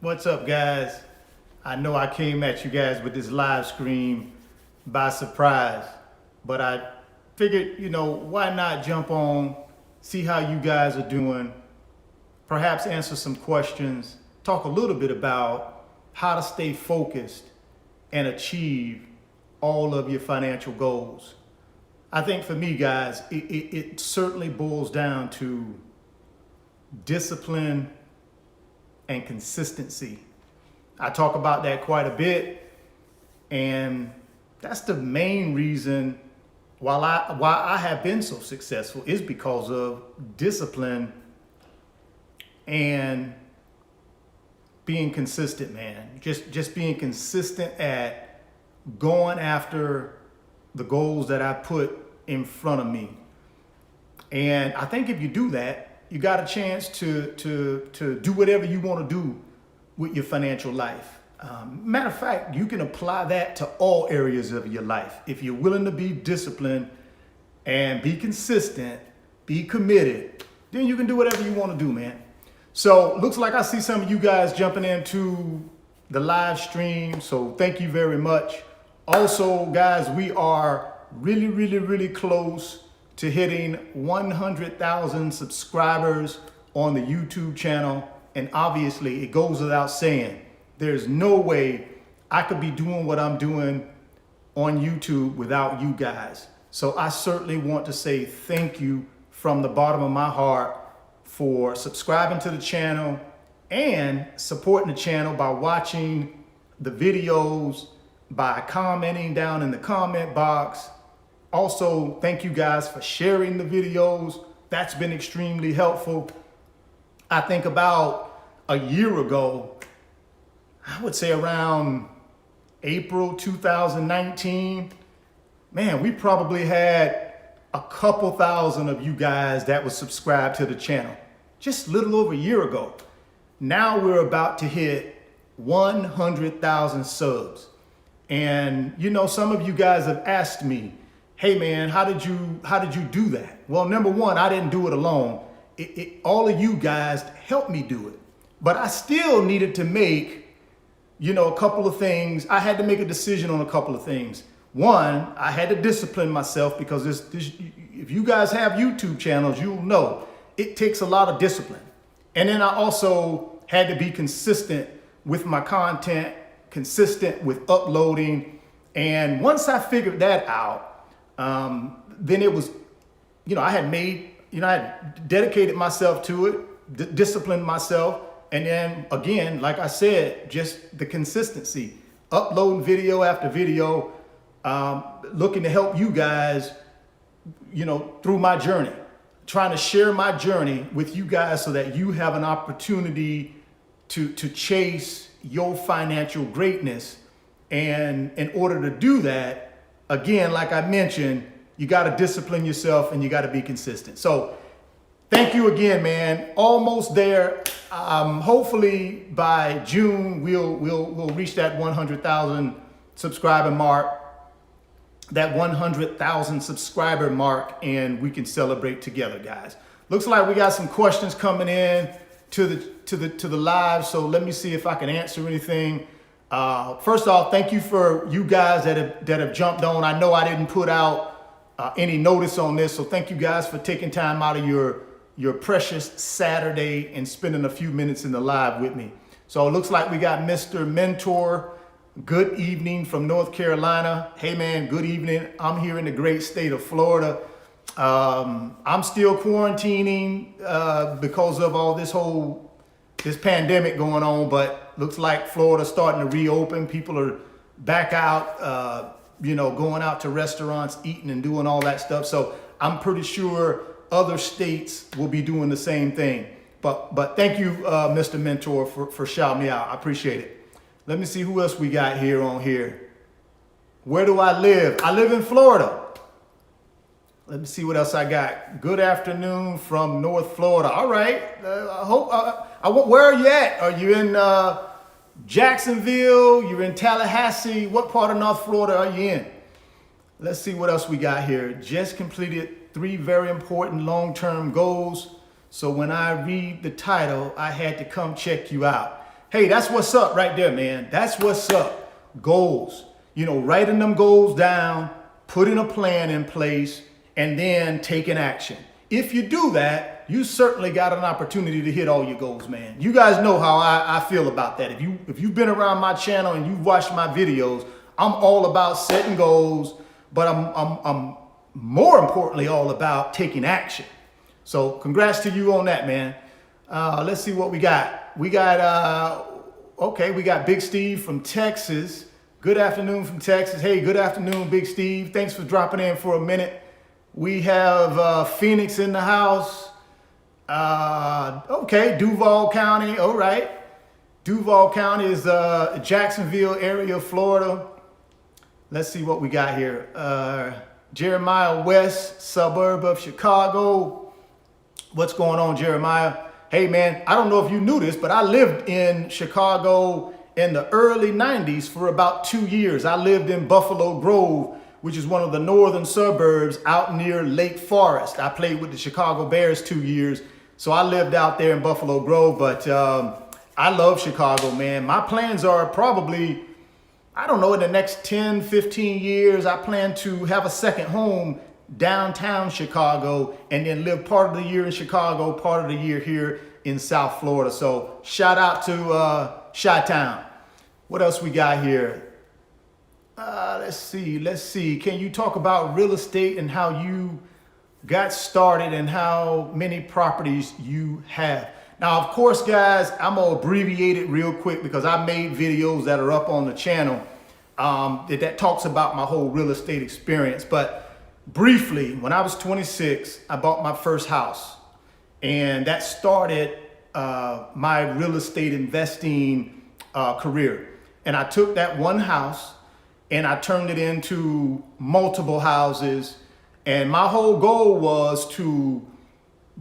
What's up, guys? I know I came at you guys with this live stream by surprise, but I figured, why not jump on, see how you guys are doing, perhaps answer some questions, talk a little bit about how to stay focused and achieve all of your financial goals. I think for me, guys, it certainly boils down to discipline and consistency. I talk about that quite a bit, and that's the main reason why I have been so successful is because of discipline and being consistent, man. Just being consistent at going after the goals that I put in front of me. And I think if you do that, you got a chance to do whatever you want to do with your financial life. Matter of fact, you can apply that to all areas of your life. If you're willing to be disciplined and be consistent, be committed, then you can do whatever you want to do, man. So looks like I see some of you guys jumping into the live stream. So thank you very much. Also, guys, we are really close to hitting 100,000 subscribers on the YouTube channel. And obviously it goes without saying, there's no way I could be doing what I'm doing on YouTube without you guys. So I certainly want to say thank you from the bottom of my heart for subscribing to the channel and supporting the channel by watching the videos, by commenting down in the comment box. Also, thank you guys for sharing the videos. That's been extremely helpful. I think about a year ago, I would say around April 2019, man, we probably had a couple thousand of you guys that were subscribed to the channel just a little over a year ago. Now we're about to hit 100,000 subs. And some of you guys have asked me, hey man, how did you do that? Well, number one, I didn't do it alone. All of you guys helped me do it, but I still needed to make, a couple of things. I had to make a decision on a couple of things. One, I had to discipline myself because if you guys have YouTube channels, you'll know it takes a lot of discipline. And then I also had to be consistent with my content, consistent with uploading. And once I figured that out, then it was, I had dedicated myself to it, disciplined myself. And then again, like I said, just the consistency, uploading video after video, looking to help you guys, through my journey, trying to share my journey with you guys so that you have an opportunity to chase your financial greatness. And in order to do that, again, like I mentioned, you got to discipline yourself and you got to be consistent. So thank you again, man. Almost there. Hopefully by June, we'll reach that 100,000 subscriber mark, and we can celebrate together, guys. Looks like we got some questions coming in to the live. So let me see if I can answer anything. First off, thank you for you guys that have jumped on. I know I didn't put out any notice on this, so thank you guys for taking time out of your precious Saturday and spending a few minutes in the live with me. So it looks like we got Mr. Mentor. Good evening from North Carolina. Hey man, good evening. I'm here in the great state of Florida. I'm still quarantining because of all this pandemic going on, but looks like Florida's starting to reopen. People are back out, going out to restaurants, eating and doing all that stuff. So I'm pretty sure other states will be doing the same thing. But thank you, Mr. Mentor, for shouting me out. I appreciate it. Let me see who else we got here on here. Where do I live? I live in Florida. Let me see what else I got. Good afternoon from North Florida. All right. I hope. Where are you at? Are you in Jacksonville? You're in Tallahassee? What part of North Florida are you in? Let's see what else we got here. Just completed 3 very important long-term goals. So when I read the title, I had to come check you out. Hey, that's what's up right there, man. That's what's up. Goals. Writing them goals down, putting a plan in place, and then taking action. If you do that, you certainly got an opportunity to hit all your goals, man. You guys know how I feel about that. If you've been around my channel and you've watched my videos, I'm all about setting goals, but I'm more importantly all about taking action. So congrats to you on that, man. Let's see what we got. We got Big Steve from Texas. Good afternoon from Texas. Hey, good afternoon, Big Steve. Thanks for dropping in for a minute. We have Phoenix in the house. Duval County. All right. Duval County is Jacksonville area of Florida. Let's see what we got here. Jeremiah West, suburb of Chicago. What's going on, Jeremiah? Hey, man, I don't know if you knew this, but I lived in Chicago in the early 90s for about 2 years. I lived in Buffalo Grove, which is one of the northern suburbs out near Lake Forest. I played with the Chicago Bears 2 years, so I lived out there in Buffalo Grove, but I love Chicago, man. My plans are probably, I don't know, in the next 10, 15 years, I plan to have a second home downtown Chicago and then live part of the year in Chicago, part of the year here in South Florida. So shout out to Chi-Town. What else we got here? Let's see. Can you talk about real estate and how you got started and how many properties you have? Now, of course, guys, I'm going to abbreviate it real quick because I made videos that are up on the channel that talks about my whole real estate experience. But briefly, when I was 26, I bought my first house. And that started my real estate investing career. And I took that one house and I turned it into multiple houses. And my whole goal was to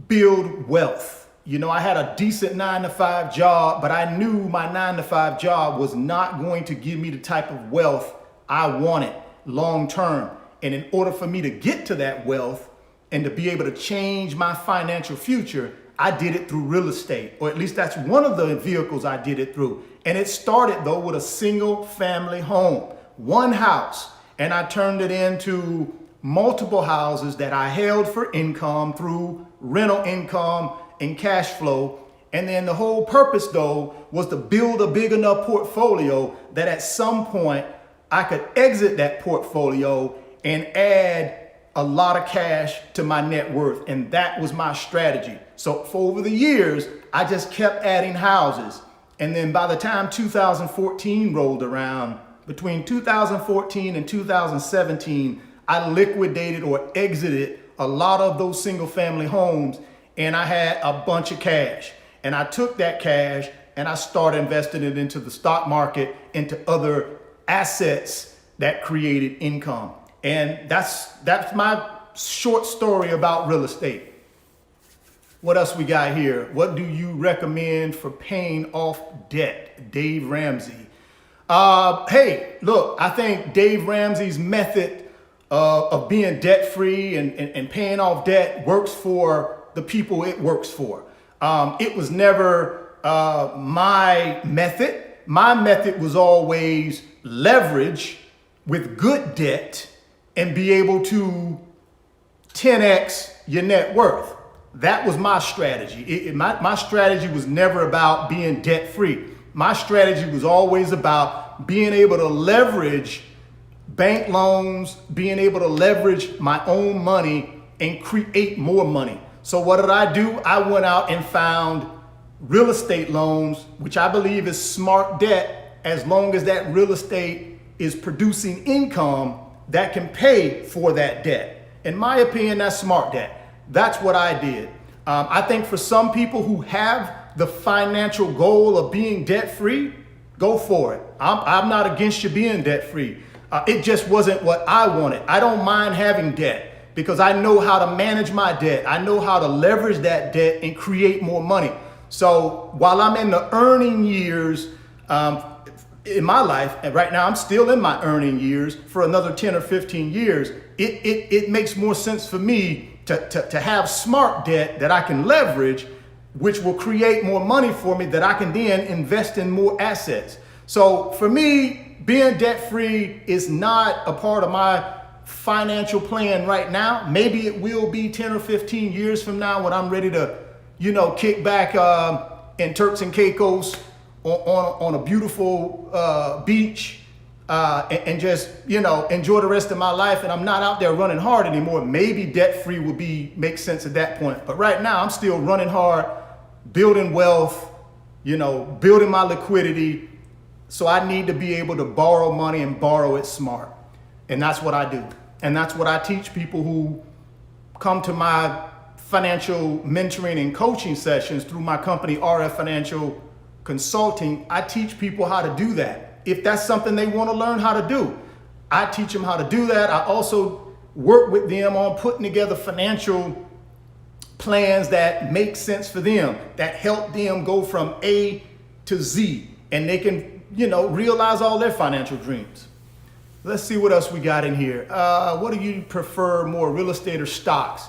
build wealth. I had a decent 9-to-5 job, but I knew my 9-to-5 job was not going to give me the type of wealth I wanted long term. And in order for me to get to that wealth and to be able to change my financial future, I did it through real estate, or at least that's one of the vehicles I did it through. And it started though with a single family home, one house, and I turned it into multiple houses that I held for income through rental income and cash flow. And then the whole purpose though was to build a big enough portfolio that at some point I could exit that portfolio and add a lot of cash to my net worth. And that was my strategy. So for over the years, I just kept adding houses. And then by the time 2014 rolled around, between 2014 and 2017, I liquidated or exited a lot of those single family homes, and I had a bunch of cash. And I took that cash and I started investing it into the stock market, into other assets that created income. And that's my short story about real estate. What else we got here? What do you recommend for paying off debt? Dave Ramsey. Hey, look, I think Dave Ramsey's method of being debt-free and paying off debt works for the people it works for. It was never my method. My method was always leverage with good debt and be able to 10x your net worth. That was my strategy. My strategy was never about being debt-free. My strategy was always about being able to leverage bank loans, being able to leverage my own money and create more money. So what did I do? I went out and found real estate loans, which I believe is smart debt, as long as that real estate is producing income that can pay for that debt. In my opinion, that's smart debt. That's what I did. I think for some people who have the financial goal of being debt-free, go for it. I'm not against you being debt-free. It just wasn't what I wanted. I don't mind having debt because I know how to manage my debt. I know how to leverage that debt and create more money. So while I'm in the earning years in my life, and right now I'm still in my earning years for another 10 or 15 years, it makes more sense for me to have smart debt that I can leverage which will create more money for me that I can then invest in more assets. So for me, being debt-free is not a part of my financial plan right now. Maybe it will be 10 or 15 years from now when I'm ready to, kick back in Turks and Caicos on a beautiful beach and just, enjoy the rest of my life, and I'm not out there running hard anymore. Maybe debt-free will make sense at that point. But right now I'm still running hard, building wealth, building my liquidity. So I need to be able to borrow money and borrow it smart. And that's what I do. And that's what I teach people who come to my financial mentoring and coaching sessions through my company, RF Financial Consulting. I teach people how to do that. If that's something they want to learn how to do, I teach them how to do that. I also work with them on putting together financial plans that make sense for them, that help them go from A to Z, and they can realize all their financial dreams. Let's see what else we got in here. What do you prefer more, real estate or stocks?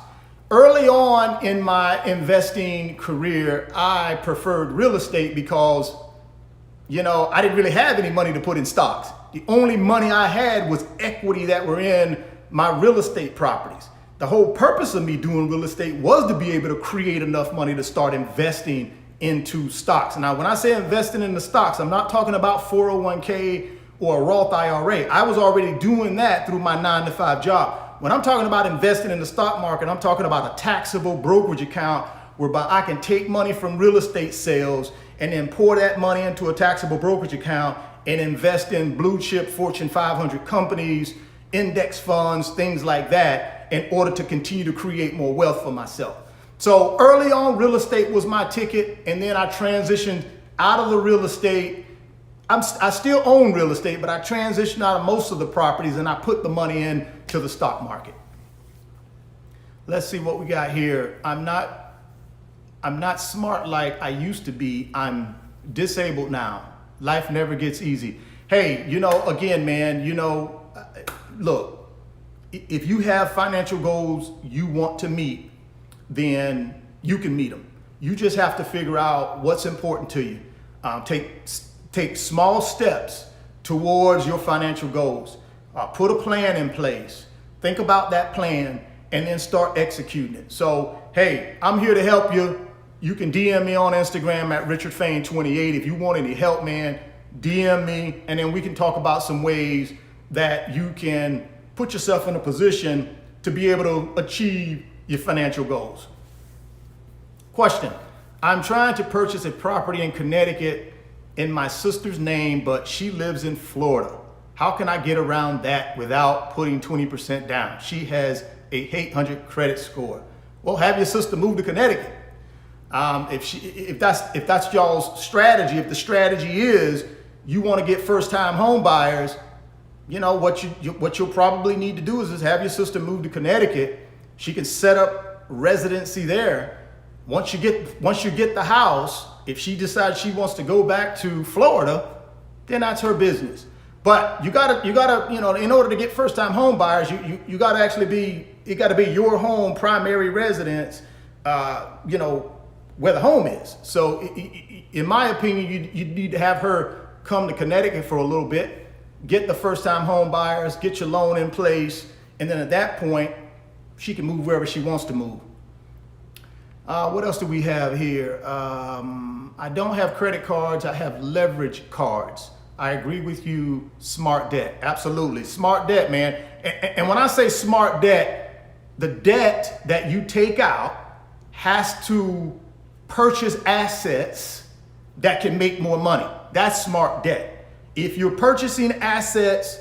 Early on in my investing career, I preferred real estate because, I didn't really have any money to put in stocks. The only money I had was equity that were in my real estate properties. The whole purpose of me doing real estate was to be able to create enough money to start investing into stocks. Now, when I say investing in the stocks, I'm not talking about 401k or a Roth IRA. I was already doing that through my 9-to-5 job. When I'm talking about investing in the stock market, I'm talking about a taxable brokerage account whereby I can take money from real estate sales and then pour that money into a taxable brokerage account and invest in blue chip Fortune 500 companies, index funds, things like that, in order to continue to create more wealth for myself. So early on, real estate was my ticket, and then I transitioned out of the real estate. I still own real estate, but I transitioned out of most of the properties and I put the money into the stock market. Let's see what we got here. I'm not smart like I used to be. I'm disabled now. Life never gets easy. Hey, again, man, look, if you have financial goals you want to meet, then you can meet them. You just have to figure out what's important to you. Take small steps towards your financial goals. Put a plan in place. Think about that plan and then start executing it. So, hey, I'm here to help you. You can DM me on Instagram at RichardFain28. If you want any help, man, DM me, and then we can talk about some ways that you can put yourself in a position to be able to achieve your financial goals. Question: I'm trying to purchase a property in Connecticut in my sister's name, but she lives in Florida. How can I get around that without putting 20% down? She has a 800 credit score. Well, have your sister move to Connecticut. If that's y'all's strategy, if the strategy is you want to get first-time home buyers, what you'll probably need to do is just have your sister move to Connecticut. She can set up residency there. Once you get the house, if she decides she wants to go back to Florida, then that's her business. But you gotta, in order to get first-time home buyers, you gotta actually it gotta be your home primary residence, where the home is. So in my opinion, you need to have her come to Connecticut for a little bit, get the first-time home buyers, get your loan in place, and then at that point, she can move wherever she wants to move. What else do we have here? I don't have credit cards. I have leverage cards. I agree with you. Smart debt. Absolutely. Smart debt, man. And when I say smart debt, the debt that you take out has to purchase assets that can make more money. That's smart debt. If you're purchasing assets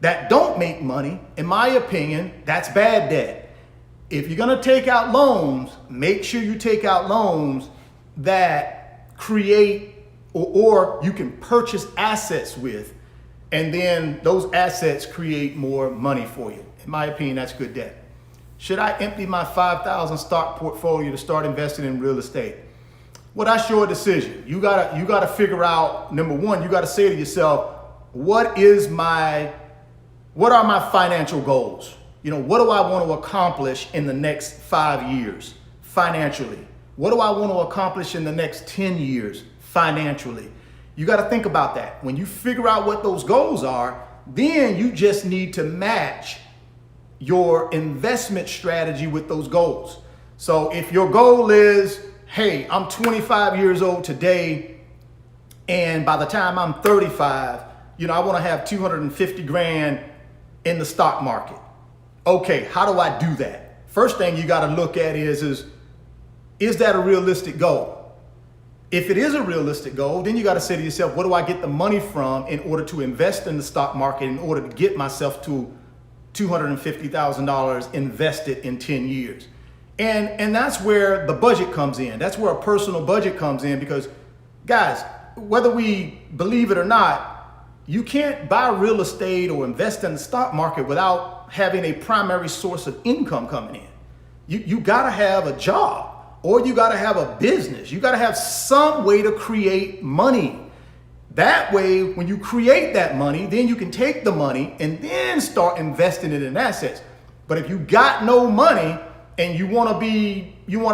that don't make money, in my opinion, that's bad debt. If you're going to take out loans, make sure you take out loans that create or you can purchase assets with, and then those assets create more money for you. In my opinion, that's good debt. Should I empty my 5,000 stock portfolio to start investing in real estate? Well, that's your decision. You gotta figure out, number one, you gotta say to yourself, what are my financial goals? What do I want to accomplish in the next 5 years financially? What do I want to accomplish in the next 10 years financially? You got to think about that. When you figure out what those goals are, then you just need to match your investment strategy with those goals. So if your goal is, hey, I'm 25 years old today, and by the time I'm 35, I want to have 250 grand in the stock market. Okay, how do I do that? First thing you got to look at is that a realistic goal? If it is a realistic goal, then you got to say to yourself, what do I get the money from in order to invest in the stock market in order to get myself to $250,000 invested in 10 years? And that's where the budget comes in. That's where a personal budget comes in, because guys, whether we believe it or not, you can't buy real estate or invest in the stock market without having a primary source of income coming in. You got to have a job, or you got to have a business. You got to have some way to create money. That way, when you create that money, then you can take the money and then start investing it in assets. But if you got no money and you want to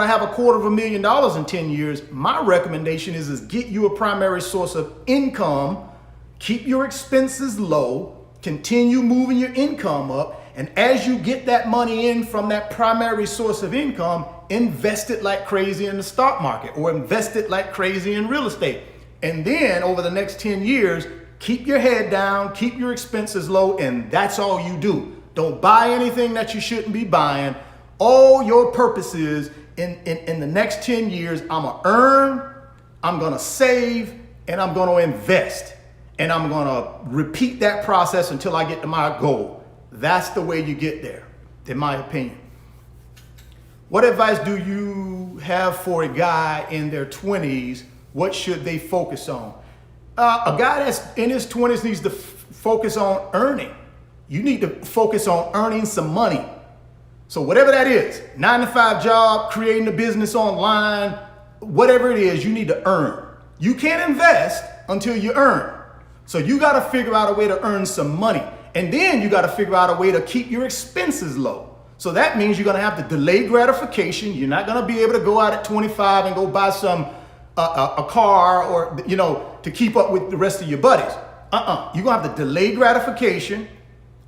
have $250,000 in 10 years, my recommendation is get you a primary source of income, keep your expenses low, continue moving your income up, and as you get that money in from that primary source of income, invest it like crazy in the stock market or invest it like crazy in real estate. And then over the next 10 years, keep your head down, keep your expenses low, and that's all you do. Don't buy anything that you shouldn't be buying. All your purpose is in the next 10 years, I'm going to earn, I'm going to save, and I'm going to invest. And I'm going to repeat that process until I get to my goal. That's the way you get there, in my opinion. What advice do you have for a guy in their 20s? What should they focus on? A guy that's in his 20s needs to focus on earning. You need to focus on earning some money. So whatever that is, 9-to-5 job, creating a business online, whatever it is, you need to earn. You can't invest until you earn. So you got to figure out a way to earn some money. And then you got to figure out a way to keep your expenses low. So that means you're going to have to delay gratification. You're not going to be able to go out at 25 and go buy a car or, to keep up with the rest of your buddies. You're going to have to delay gratification,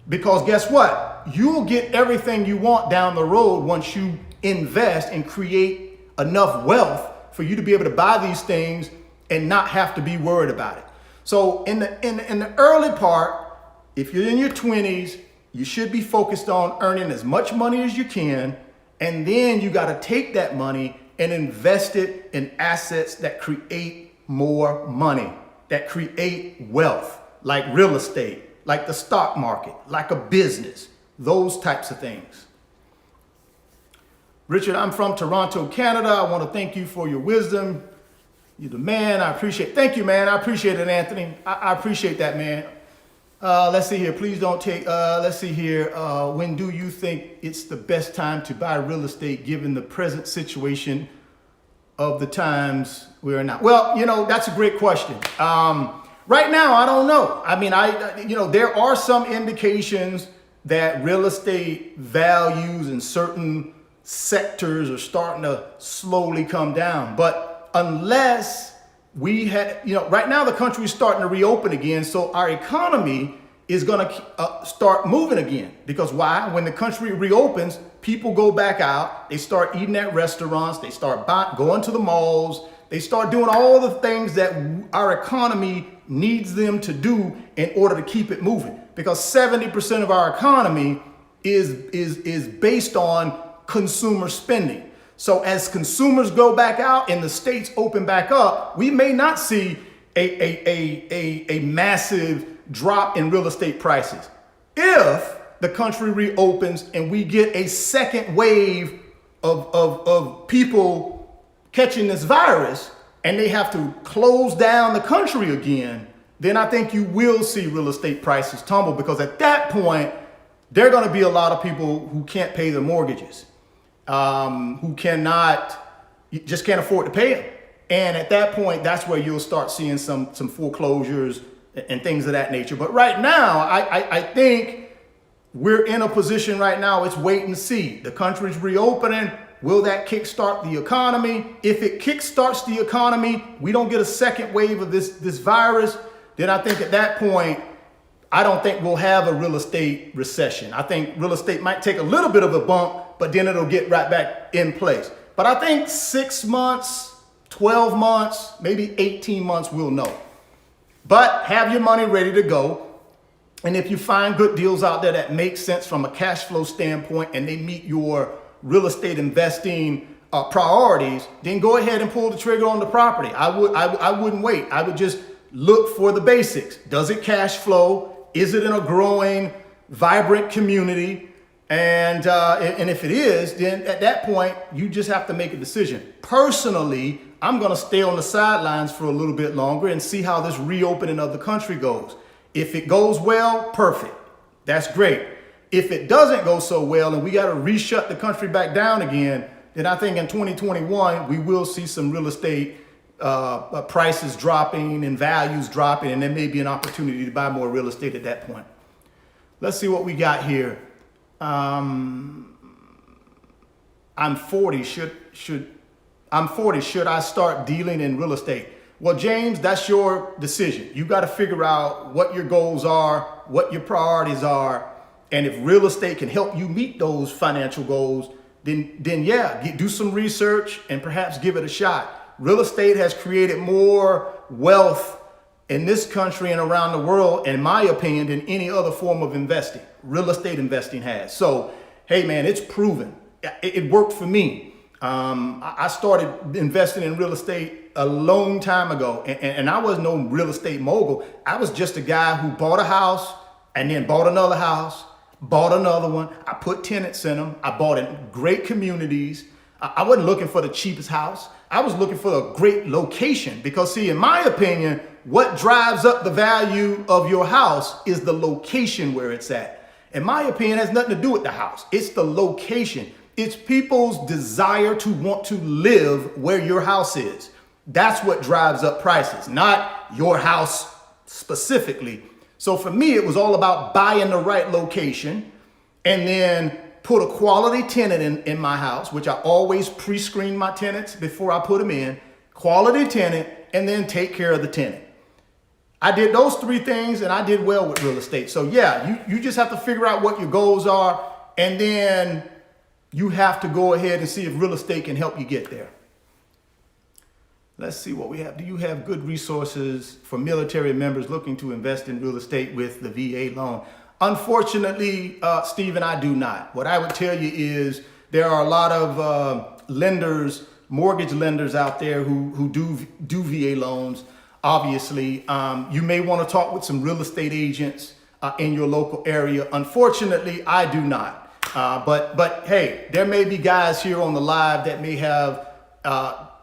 because guess what? You'll get everything you want down the road once you invest and create enough wealth for you to be able to buy these things and not have to be worried about it. So in the early part, if you're in your 20s, you should be focused on earning as much money as you can, and then you got to take that money and invest it in assets that create more money, that create wealth, like real estate, like the stock market, like a business, those types of things. Richard, I'm from Toronto, Canada. I want to thank you for your wisdom. You're the man. I appreciate. Thank you, man. I appreciate it, Anthony. I appreciate that, man. Let's see here. Please don't take. Let's see here. When do you think it's the best time to buy real estate, given the present situation of the times we're in now? Well, that's a great question. Right now, I don't know. I mean, there are some indications that real estate values in certain sectors are starting to slowly come down, but unless we had, right now the country is starting to reopen again. So our economy is going to start moving again. Because why? When the country reopens, people go back out. They start eating at restaurants. They start going to the malls. They start doing all the things that our economy needs them to do in order to keep it moving. Because 70% of our economy is based on consumer spending. So as consumers go back out and the states open back up, we may not see a massive drop in real estate prices. If the country reopens and we get a second wave of people catching this virus and they have to close down the country again, then I think you will see real estate prices tumble, because at that point, there are going to be a lot of people who can't pay their mortgages. Who just can't afford to pay them. And at that point, that's where you'll start seeing some foreclosures and things of that nature. But right now, I think we're in a position right now, it's wait and see. The country's reopening. Will that kickstart the economy? If it kickstarts the economy, we don't get a second wave of this virus, then I think at that point, I don't think we'll have a real estate recession. I think real estate might take a little bit of a bump, but then it'll get right back in place. But I think 6 months, 12 months, maybe 18 months, we'll know. But have your money ready to go. And if you find good deals out there that make sense from a cash flow standpoint and they meet your real estate investing priorities, then go ahead and pull the trigger on the property. I wouldn't wait. I would just look for the basics. Does it cash flow? Is it in a growing, vibrant community? And if it is, then at that point, you just have to make a decision. Personally, I'm going to stay on the sidelines for a little bit longer and see how this reopening of the country goes. If it goes well, perfect. That's great. If it doesn't go so well and we got to reshut the country back down again, then I think in 2021, we will see some real estate prices dropping and values dropping, and there may be an opportunity to buy more real estate at that point. Let's see what we got here. I'm 40. Should I start dealing in real estate? Well, James, that's your decision. You got to figure out what your goals are, what your priorities are, and if real estate can help you meet those financial goals, then yeah, do some research and perhaps give it a shot. Real estate has created more wealth in this country and around the world, in my opinion, than any other form of investing. Real estate investing has. So, hey man, it's proven. It worked for me. I started investing in real estate a long time ago, and I was no real estate mogul. I was just a guy who bought a house and then bought another house, bought another one. I put tenants in them. I bought in great communities. I wasn't looking for the cheapest house. I was looking for a great location because, see, in my opinion, what drives up the value of your house is the location where it's at. In my opinion, it has nothing to do with the house. It's the location. It's people's desire to want to live where your house is. That's what drives up prices, not your house specifically. So for me, it was all about buying the right location and then put a quality tenant in my house, which I always pre-screen my tenants before I put them in, quality tenant, and then take care of the tenant. I did those three things and I did well with real estate. So yeah, you just have to figure out what your goals are, and then you have to go ahead and see if real estate can help you get there. Let's see what we have. Do you have good resources for military members looking to invest in real estate with the VA loan? Unfortunately, Stephen, I do not. What I would tell you is there are a lot of lenders, mortgage lenders out there who do VA loans. Obviously, you may want to talk with some real estate agents in your local area. Unfortunately, I do not. But hey, there may be guys here on the live that may have,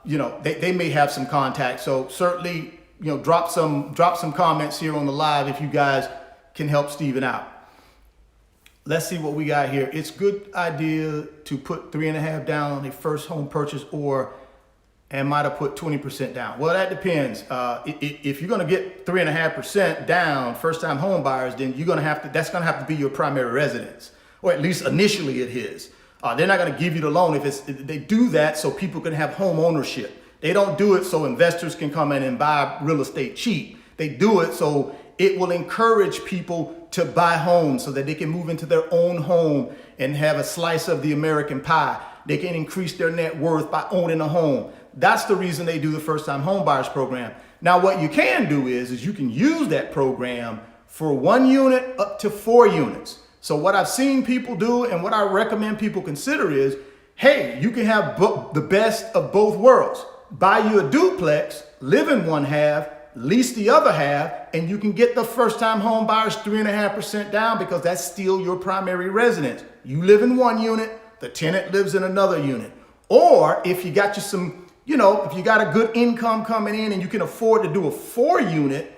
they may have some contacts. So certainly, drop some comments here on the live if you guys can help Steven out. Let's see what we got here. It's a good idea to put 3.5 down on a first home purchase, or am I to put 20% down? Well, that depends. If you're going to get 3.5% down, first time home buyers, then that's going to have to be your primary residence, or at least initially it is. They're not going to give you the loan if they do that so people can have home ownership. They don't do it so investors can come in and buy real estate cheap. They do it so it will encourage people to buy homes so that they can move into their own home and have a slice of the American pie. They can increase their net worth by owning a home. That's the reason they do the first time home buyers program. Now, what you can do is you can use that program for 1 unit up to 4 units. So what I've seen people do and what I recommend people consider is, hey, you can have the best of both worlds. Buy you a duplex, live in one half, lease the other half, and you can get the first time home buyers 3.5% down because that's still your primary residence. You live in one unit, the tenant lives in another unit. Or if you got if you got a good income coming in and you can afford to do a 4 unit,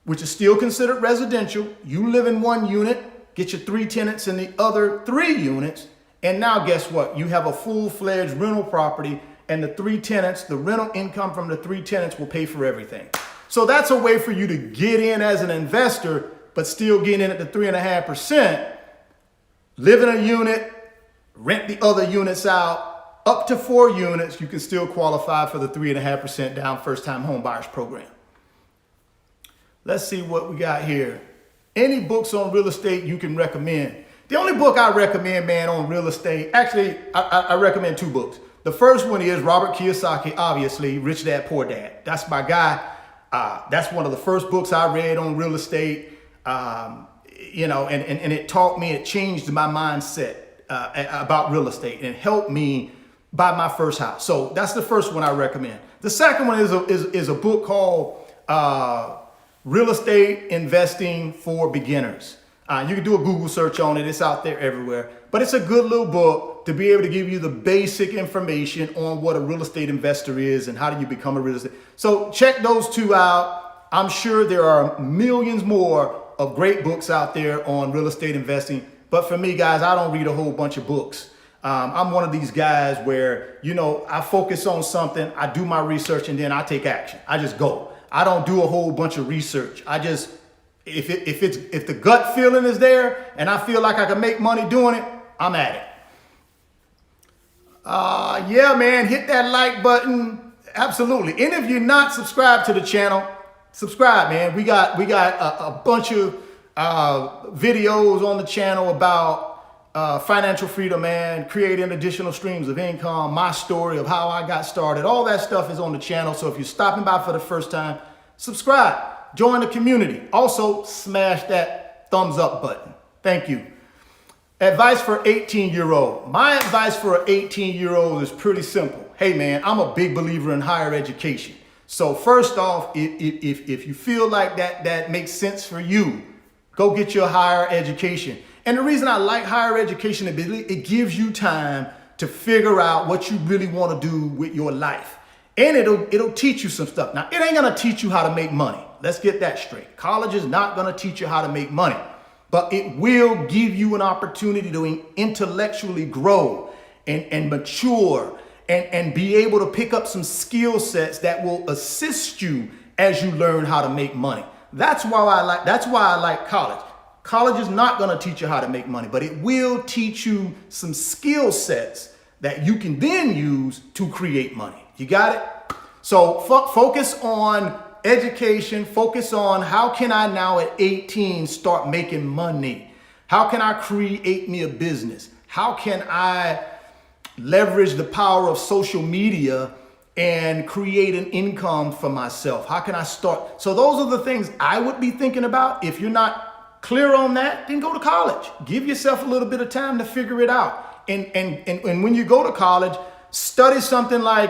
which is still considered residential, you live in one unit, get your 3 tenants in the other 3 units, and now guess what? You have a full-fledged rental property, and the 3 tenants, the rental income from the 3 tenants will pay for everything. So that's a way for you to get in as an investor, but still get in at the 3.5%, live in a unit, rent the other units out, up to 4 units, you can still qualify for the 3.5% down first-time home buyers program. Let's see what we got here. Any books on real estate you can recommend? The only book I recommend, man, on real estate, actually, I recommend 2 books. The first one is Robert Kiyosaki, obviously, Rich Dad, Poor Dad. That's my guy. That's one of the first books I read on real estate, and it taught me, it changed my mindset about real estate and helped me buy my first house. So that's the first one I recommend. The second one is a book called Real Estate Investing for Beginners. You can do a Google search on it. It's out there everywhere. But it's a good little book to be able to give you the basic information on what a real estate investor is and how do you become a real estate. So check those 2 out. I'm sure there are millions more of great books out there on real estate investing. But for me, guys, I don't read a whole bunch of books. I'm one of these guys where, I focus on something, I do my research, and then I take action. I just go. I don't do a whole bunch of research. I just, if the gut feeling is there and I feel like I can make money doing it, I'm at it. Yeah, man, hit that like button. Absolutely. And if you're not subscribed to the channel, subscribe, man. We got a bunch of videos on the channel about financial freedom, man, creating additional streams of income, my story of how I got started. All that stuff is on the channel. So if you're stopping by for the first time, subscribe, join the community. Also, smash that thumbs up button. Thank you. Advice for 18-year-old. My advice for an 18-year-old is pretty simple. Hey, man, I'm a big believer in higher education. So first off, if you feel like that makes sense for you, go get your higher education. And the reason I like higher education is it gives you time to figure out what you really want to do with your life. And it'll teach you some stuff. Now, it ain't going to teach you how to make money. Let's get that straight. College is not going to teach you how to make money. But it will give you an opportunity to intellectually grow and mature and be able to pick up some skill sets that will assist you as you learn how to make money. That's why I like college. College is not going to teach you how to make money, but it will teach you some skill sets that you can then use to create money. You got it? So focus on education, focus on how can I now at 18 start making money? How can I create me a business? How can I leverage the power of social media and create an income for myself? How can I start? So those are the things I would be thinking about. If you're not clear on that, then go to college. Give yourself a little bit of time to figure it out. And when you go to college, study something like,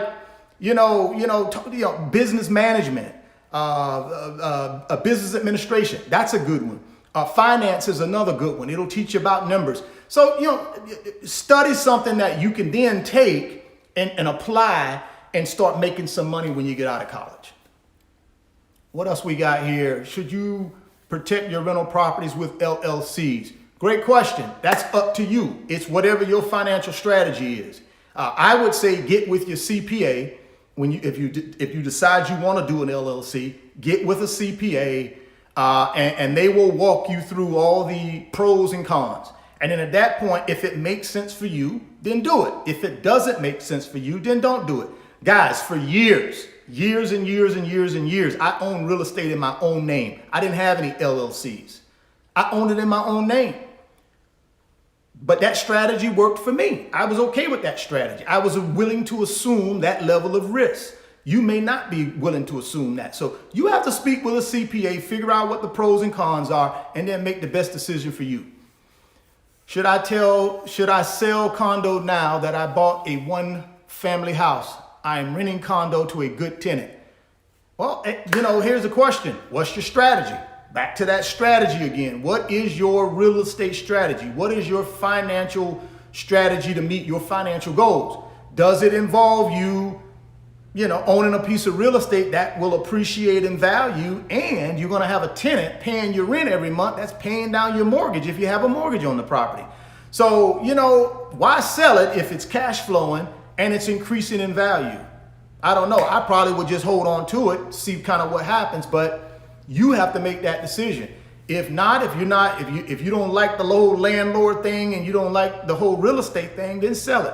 business management, a business administration. That's a good one. Finance is another good one. It'll teach you about numbers. So, study something that you can then take and apply and start making some money when you get out of college. What else we got here? Should you protect your rental properties with LLCs? Great question. That's up to you. It's whatever your financial strategy is. I would say get with your CPA. If you decide you want to do an LLC, get with a CPA, and they will walk you through all the pros and cons. And then at that point, if it makes sense for you, then do it. If it doesn't make sense for you, then don't do it. Guys, for years and years, I owned real estate in my own name. I didn't have any LLCs. I owned it in my own name. But that strategy worked for me. I was okay with that strategy. I was willing to assume that level of risk. You may not be willing to assume that. So you have to speak with a CPA, figure out what the pros and cons are, and then make the best decision for you. Should I sell condo now that I bought a 1-family house? I am renting condo to a good tenant. Well, here's the question. What's your strategy? Back to that strategy again. What is your real estate strategy? What is your financial strategy to meet your financial goals? Does it involve you, owning a piece of real estate that will appreciate in value, and you're going to have a tenant paying your rent every month that's paying down your mortgage if you have a mortgage on the property? So, why sell it if it's cash flowing and it's increasing in value? I don't know. I probably would just hold on to it, see kind of what happens, but you have to make that decision. If you don't like the whole landlord thing and you don't like the whole real estate thing, then sell it.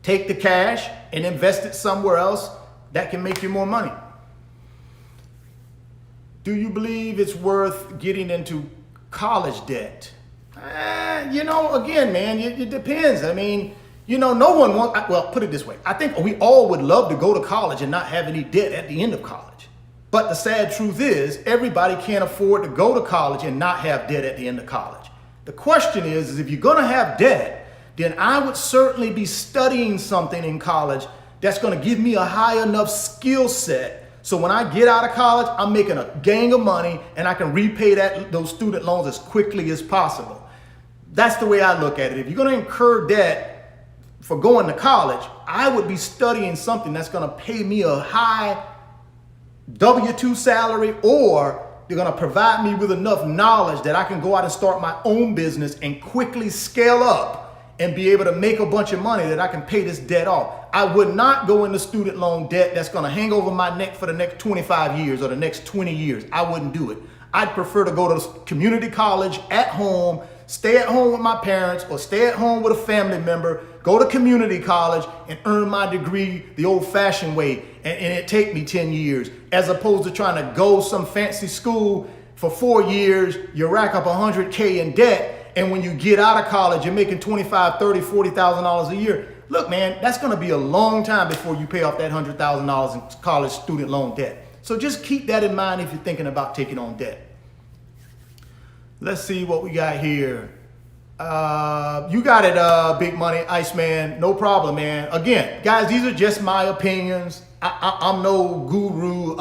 Take the cash and invest it somewhere else that can make you more money. Do you believe it's worth getting into college debt? Again, man, it depends. I mean, no one wants, well, put it this way. I think we all would love to go to college and not have any debt at the end of college. But the sad truth is everybody can't afford to go to college and not have debt at the end of college. The question is if you're going to have debt, then I would certainly be studying something in college that's going to give me a high enough skill set so when I get out of college, I'm making a gang of money and I can repay those student loans as quickly as possible. That's the way I look at it. If you're going to incur debt for going to college, I would be studying something that's going to pay me a high W-2 salary, or they're going to provide me with enough knowledge that I can go out and start my own business and quickly scale up and be able to make a bunch of money that I can pay this debt off. I would not go into student loan debt that's going to hang over my neck for the next 25 years or the next 20 years. I wouldn't do it. I'd prefer to go to community college at home, stay at home with my parents, or stay at home with a family member, go to community college and earn my degree the old-fashioned way, and it take me 10 years, as opposed to trying to go some fancy school for 4 years, you rack up $100K in debt, and when you get out of college, you're making $25,000, $30,000, $40,000 a year. Look, man, that's going to be a long time before you pay off that $100,000 in college student loan debt. So just keep that in mind if you're thinking about taking on debt. Let's see what we got here. You got it, Big Money Iceman. No problem, man. Again, guys, these are just my opinions. I'm no guru.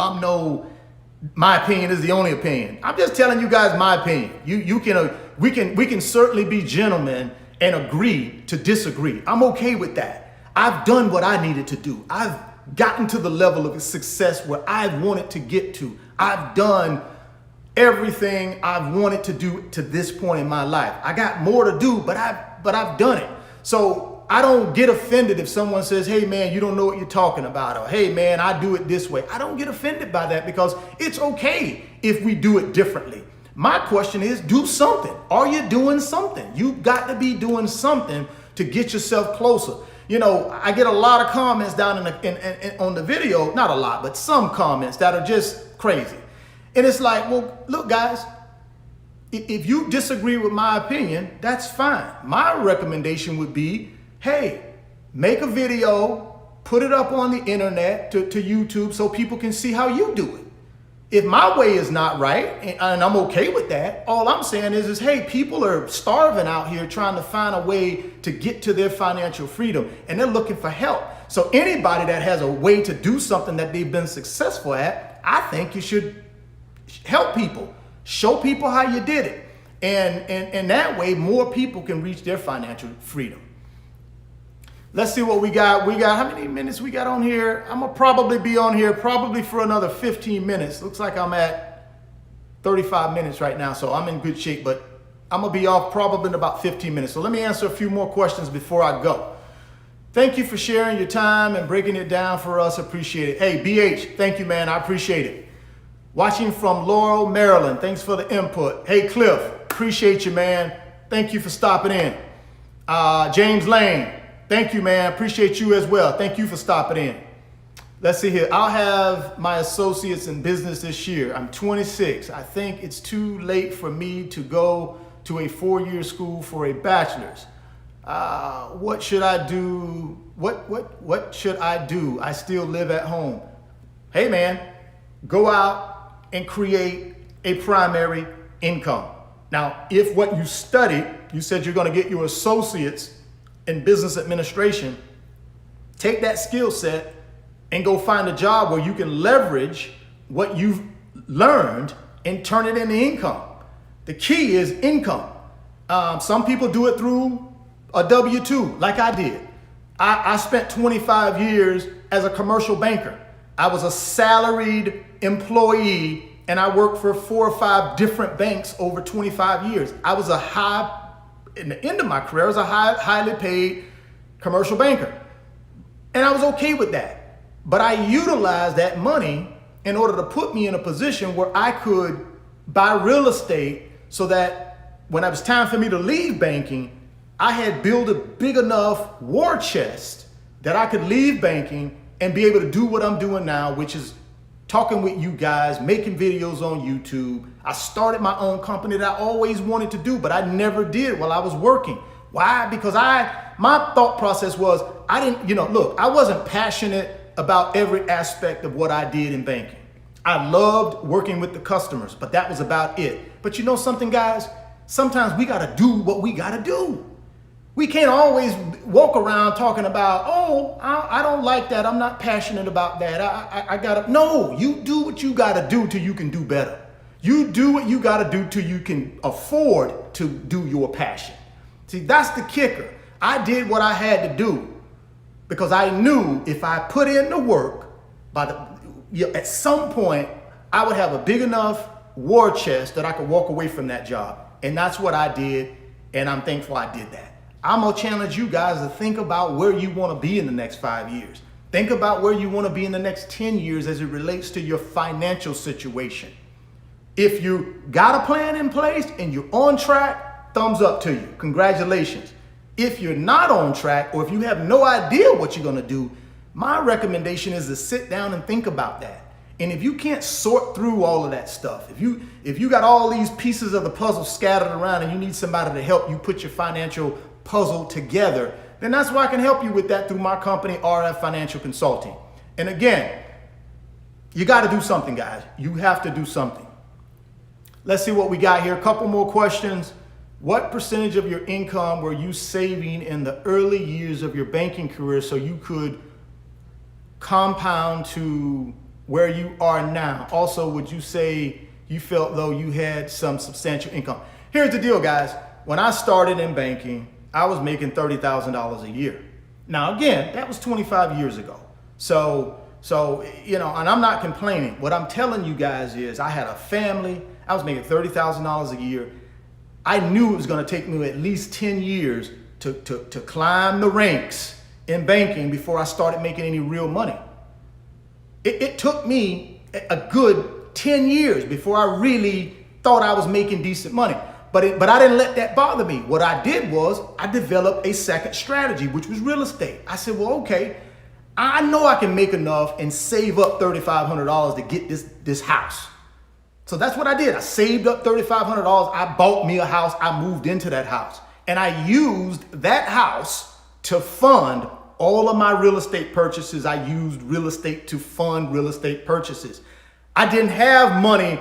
My opinion is the only opinion. I'm just telling you guys my opinion. We can certainly be gentlemen and agree to disagree. I'm okay with that. I've done what I needed to do. I've gotten to the level of success where I wanted to get to. I've done everything I've wanted to do to this point in my life. I got more to do, but I've done it. So I don't get offended if someone says, hey man, you don't know what you're talking about, or hey man, I do it this way. I don't get offended by that because it's okay if we do it differently. My question is, do something. Are you doing something? You've got to be doing something to get yourself closer. I get a lot of comments down on the video, not a lot, but some comments that are just crazy. And it's like, well, look, guys, if you disagree with my opinion, that's fine. My recommendation would be, hey, make a video, put it up on the internet to YouTube so people can see how you do it. If my way is not right, and I'm okay with that, all I'm saying is, hey, people are starving out here trying to find a way to get to their financial freedom, and they're looking for help. So anybody that has a way to do something that they've been successful at, I think you should help people, show people how you did it. And that way, more people can reach their financial freedom. Let's see what we got. How many minutes we got on here? I'm gonna probably be on here probably for another 15 minutes. Looks like I'm at 35 minutes right now, so I'm in good shape, but I'm gonna be off probably in about 15 minutes. So let me answer a few more questions before I go. Thank you for sharing your time and breaking it down for us. Appreciate it. Hey, BH, thank you, man. I appreciate it. Watching from Laurel, Maryland. Thanks for the input. Hey, Cliff, appreciate you, man. Thank you for stopping in. James Lane. Thank you, man. Appreciate you as well. Thank you for stopping in. Let's see here. I'll have my associates in business this year. I'm 26. I think it's too late for me to go to a 4-year school for a bachelor's. What should I do? What should I do? I still live at home. Hey, man, go out and create a primary income. Now, if what you studied, you said you're going to get your associates in business administration, take that skill set and go find a job where you can leverage what you've learned and turn it into income. The key is income. Some people do it through a W-2 like I did. I spent 25 years as a commercial banker. I was a salaried employee and I worked for 4 or 5 different banks over 25 years. I was in the end of my career, I was a highly paid commercial banker. And I was okay with that. But I utilized that money in order to put me in a position where I could buy real estate so that when it was time for me to leave banking, I had built a big enough war chest that I could leave banking and be able to do what I'm doing now, which is talking with you guys, making videos on YouTube. I started my own company that I always wanted to do, but I never did while I was working. Why? Because my thought process was, I didn't, look, I wasn't passionate about every aspect of what I did in banking. I loved working with the customers, but that was about it. But you know something, guys? Sometimes we got to do what we got to do. We can't always walk around talking about, oh, I don't like that. I'm not passionate about that. I got to. No, you do what you got to do till you can do better. You do what you got to do till you can afford to do your passion. See, that's the kicker. I did what I had to do because I knew if I put in the work, at some point, I would have a big enough war chest that I could walk away from that job. And that's what I did. And I'm thankful I did that. I'm going to challenge you guys to think about where you want to be in the next 5 years. Think about where you want to be in the next 10 years as it relates to your financial situation. If you got a plan in place and you're on track, thumbs up to you. Congratulations. If you're not on track, or if you have no idea what you're going to do, my recommendation is to sit down and think about that. And if you can't sort through all of that stuff, if you got all these pieces of the puzzle scattered around and you need somebody to help you put your financial puzzle together, then that's why I can help you with that through my company, RF Financial Consulting. And again, you got to do something, guys. You have to do something. Let's see what we got here. A couple more questions. What percentage of your income were you saving in the early years of your banking career so you could compound to where you are now? Also, would you say you felt though you had some substantial income? Here's the deal, guys. When I started in banking, I was making $30,000 a year. Now, again, that was 25 years ago. So, and I'm not complaining. What I'm telling you guys is I had a family. I was making $30,000 a year. I knew it was going to take me at least 10 years to climb the ranks in banking before I started making any real money. It took me a good 10 years before I really thought I was making decent money. But I didn't let that bother me. What I did was I developed a second strategy, which was real estate. I said, well, okay, I know I can make enough and save up $3,500 to get this house. So that's what I did. I saved up $3,500. I bought me a house. I moved into that house. And I used that house to fund all of my real estate purchases. I used real estate to fund real estate purchases. I didn't have money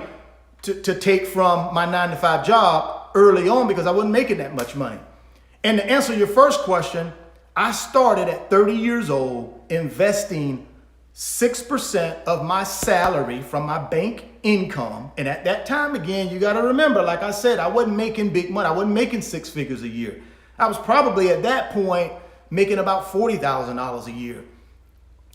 to take from my 9-to-5 job early on because I wasn't making that much money. And to answer your first question, I started at 30 years old investing 6% of my salary from my bank income. And at that time, again, you got to remember, like I said, I wasn't making big money. I wasn't making 6 figures a year. I was probably at that point making about $40,000 a year.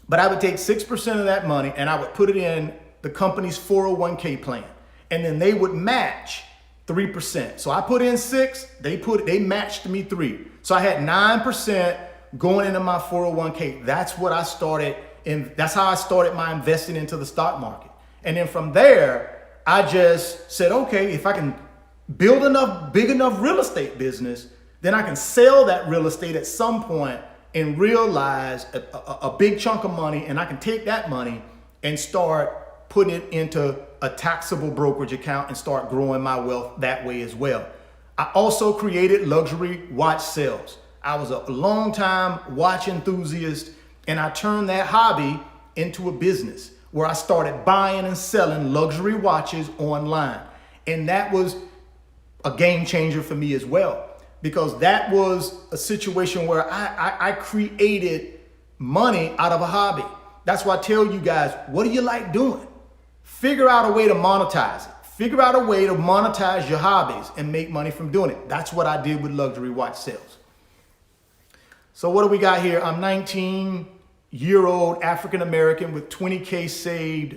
But I would take 6% of that money and I would put it in the company's 401k plan. And then they would match 3%. So I put in 6, they matched me 3. So I had 9% going into my 401k. That's what I started, and that's how I started my investing into the stock market. And then from there, I just said, okay, if I can build big enough real estate business, then I can sell that real estate at some point and realize a big chunk of money, and I can take that money and start putting it into a taxable brokerage account and start growing my wealth that way as well. I also created luxury watch sales. I was a long time watch enthusiast, and I turned that hobby into a business where I started buying and selling luxury watches online. And that was a game changer for me as well, because that was a situation where I created money out of a hobby. That's why I tell you guys, what do you like doing? Figure out a way to monetize it. Figure out a way to monetize your hobbies and make money from doing it. That's what I did with luxury watch sales. So what do we got here? I'm 19-year-old African-American with 20K saved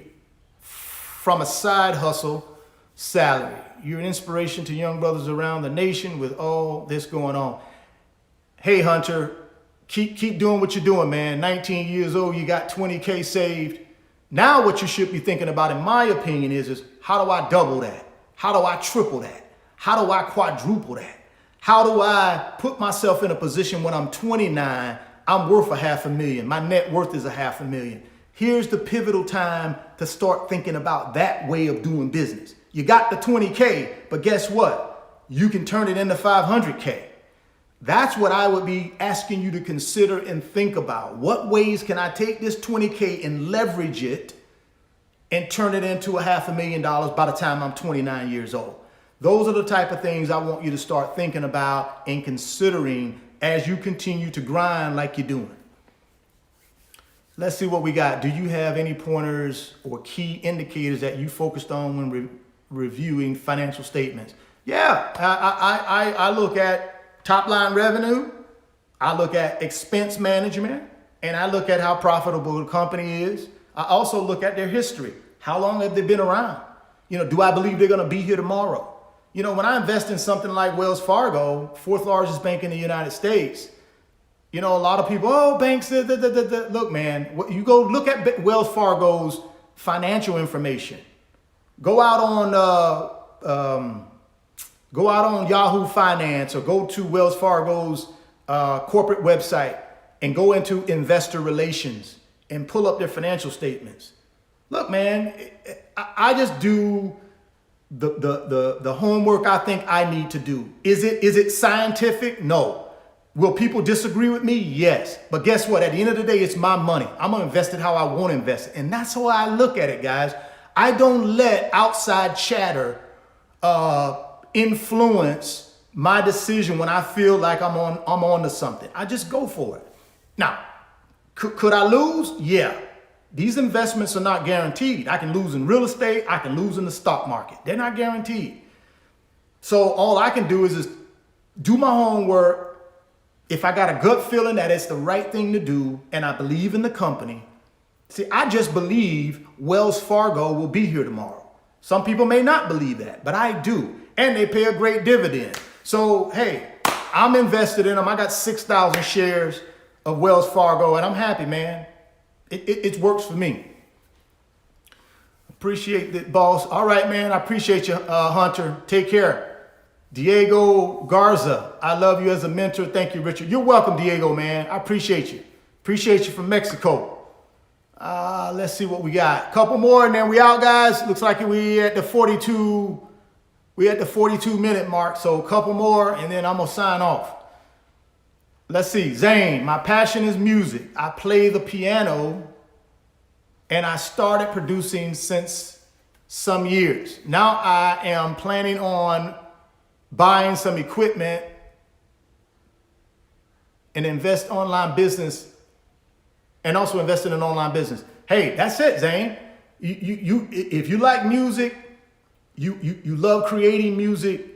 from a side hustle salary. You're an inspiration to young brothers around the nation with all this going on. Hey, Hunter, keep doing what you're doing, man. 19 years old, you got 20K saved. Now what you should be thinking about, in my opinion, is how do I double that? How do I triple that? How do I quadruple that? How do I put myself in a position when I'm 29 I'm worth $500,000. My net worth is $500,000. Here's the pivotal time to start thinking about that way of doing business. You got the 20K, but guess what? You can turn it into 500K. That's what I would be asking you to consider and think about. What ways can I take this 20K and leverage it and turn it into $500,000 by the time I'm 29 years old? Those are the type of things I want you to start thinking about and considering as you continue to grind like you're doing. Let's see what we got. Do you have any pointers or key indicators that you focused on when reviewing financial statements? Yeah, I look at top line revenue. I look at expense management, and I look at how profitable the company is. I also look at their history. How long have they been around? Do I believe they're going to be here tomorrow? When I invest in something like Wells Fargo, fourth largest bank in the United States, a lot of people, banks, look, man, you go look at Wells Fargo's financial information. Go out on Yahoo Finance or go to Wells Fargo's corporate website and go into investor relations and pull up their financial statements. Look, man, I just do the homework I think I need to do. Is it scientific? No. Will people disagree with me? Yes. But guess what? At the end of the day, it's my money. I'm going to invest it how I want to invest it. And that's how I look at it, guys. I don't let outside chatter influence my decision when I feel like I'm on to something. I just go for it. Now, could I lose? Yeah. These investments are not guaranteed. I can lose in real estate. I can lose in the stock market. They're not guaranteed. So all I can do is just do my homework. If I got a gut feeling that it's the right thing to do and I believe in the company, see, I just believe Wells Fargo will be here tomorrow. Some people may not believe that, but I do. And they pay a great dividend. So, hey, I'm invested in them. I got 6,000 shares of Wells Fargo and I'm happy, man. It works for me. Appreciate that, boss. All right, man. I appreciate you, Hunter. Take care. Diego Garza, I love you as a mentor. Thank you, Richard. You're welcome, Diego, man. I appreciate you. Appreciate you from Mexico. Let's see what we got. Couple more and then we out, guys. Looks like we at the 42 minute mark. So a couple more and then I'm gonna sign off. Let's see. Zane, my passion is music. I play the piano and I started producing since some years. Now I am planning on buying some equipment and invest online business and also invest in an online business. Hey, that's it, Zane. You if you like music, you love creating music,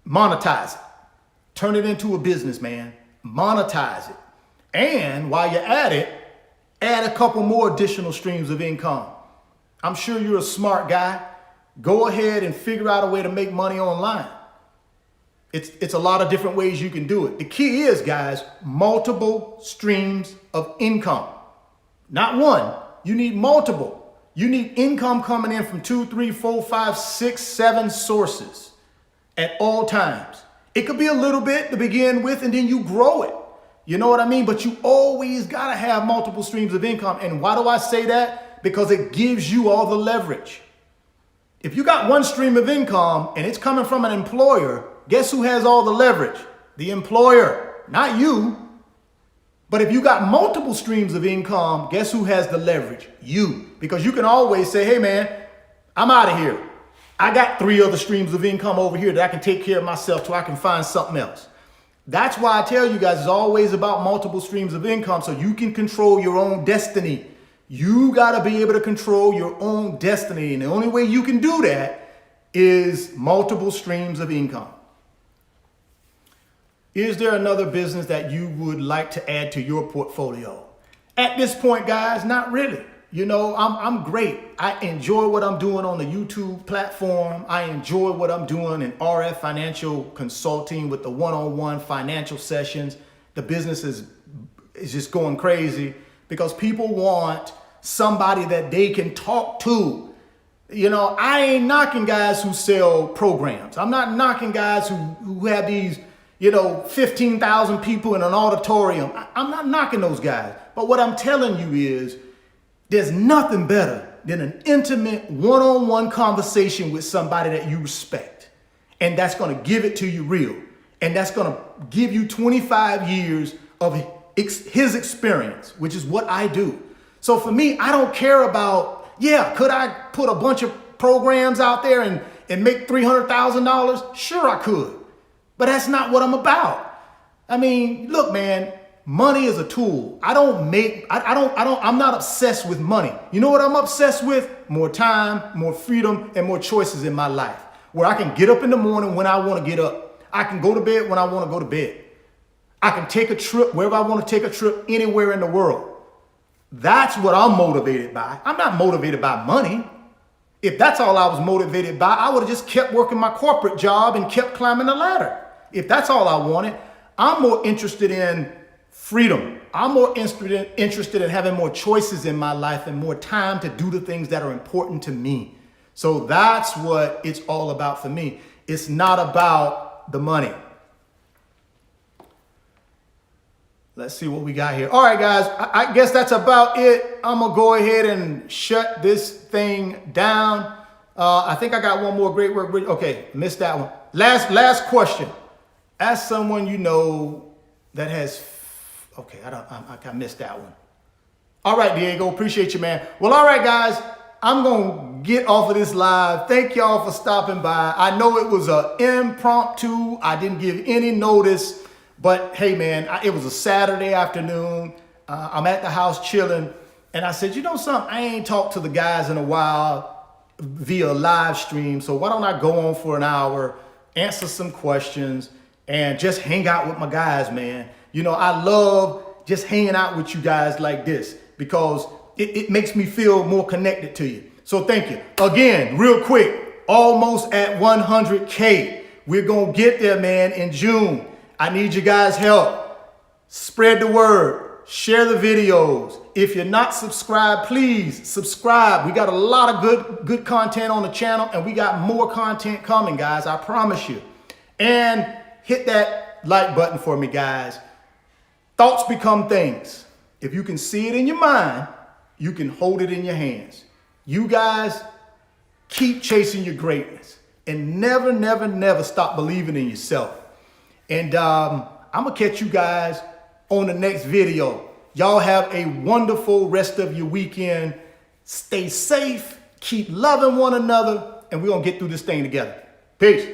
monetize it. Turn it into a business, man. Monetize it. And while you're at it, add a couple more additional streams of income. I'm sure you're a smart guy. Go ahead and figure out a way to make money online. It's a lot of different ways you can do it. The key is, guys, multiple streams of income. Not one. You need multiple. You need income coming in from 2, 3, 4, 5, 6, 7 sources at all times. It could be a little bit to begin with, and then you grow it. You know what I mean? But you always got to have multiple streams of income. And why do I say that? Because it gives you all the leverage. If you got one stream of income and it's coming from an employer, guess who has all the leverage? The employer, not you. But if you got multiple streams of income, guess who has the leverage? You. Because you can always say, hey, man, I'm out of here. I got 3 other streams of income over here that I can take care of myself till I can find something else. That's why I tell you guys, it's always about multiple streams of income so you can control your own destiny. You got to be able to control your own destiny. And the only way you can do that is multiple streams of income. Is there another business that you would like to add to your portfolio? At this point, guys, not really. You know, I'm great. I enjoy what I'm doing on the YouTube platform. I enjoy what I'm doing in RF Financial Consulting with the one-on-one financial sessions. The business is just going crazy because people want somebody that they can talk to. You know, I ain't knocking guys who sell programs. I'm not knocking guys who have these, 15,000 people in an auditorium. I'm not knocking those guys. But what I'm telling you is there's nothing better than an intimate one-on-one conversation with somebody that you respect. And that's going to give it to you real. And that's going to give you 25 years of his experience, which is what I do. So for me, I don't care about, could I put a bunch of programs out there and make $300,000? Sure, I could. But that's not what I'm about. I mean, look, man, money is a tool. I'm not obsessed with money. You know what I'm obsessed with? More time, more freedom, and more choices in my life. Where I can get up in the morning when I want to get up. I can go to bed when I want to go to bed. I can take a trip wherever I want to take a trip anywhere in the world. That's what I'm motivated by. I'm not motivated by money. If that's all I was motivated by, I would have just kept working my corporate job and kept climbing the ladder. If that's all I wanted, I'm more interested in freedom. I'm more interested in having more choices in my life and more time to do the things that are important to me. So that's what it's all about for me. It's not about the money. Let's see what we got here. All right, guys, I guess that's about it. I'm going to go ahead and shut this thing down. I think I got one more great work. Okay, missed that one. Last question. Ask someone you know that has, okay, I missed that one. All right, Diego, appreciate you, man. Well, all right, guys, I'm going to get off of this live. Thank y'all for stopping by. I know it was an impromptu. I didn't give any notice. But hey, man, it was a Saturday afternoon. I'm at the house chilling. And I said, you know something? I ain't talked to the guys in a while via live stream. So why don't I go on for an hour, answer some questions, and just hang out with my guys, man. I love just hanging out with you guys like this because it makes me feel more connected to you. So thank you. Again, real quick, almost at 100K. We're going to get there, man, in June. I need you guys' help. Spread the word. Share the videos. If you're not subscribed, please subscribe. We got a lot of good content on the channel, and we got more content coming, guys. I promise you. And hit that like button for me, guys. Thoughts become things. If you can see it in your mind, you can hold it in your hands. You guys keep chasing your greatness and never, never, never stop believing in yourself. And I'm going to catch you guys on the next video. Y'all have a wonderful rest of your weekend. Stay safe. Keep loving one another. And we're going to get through this thing together. Peace.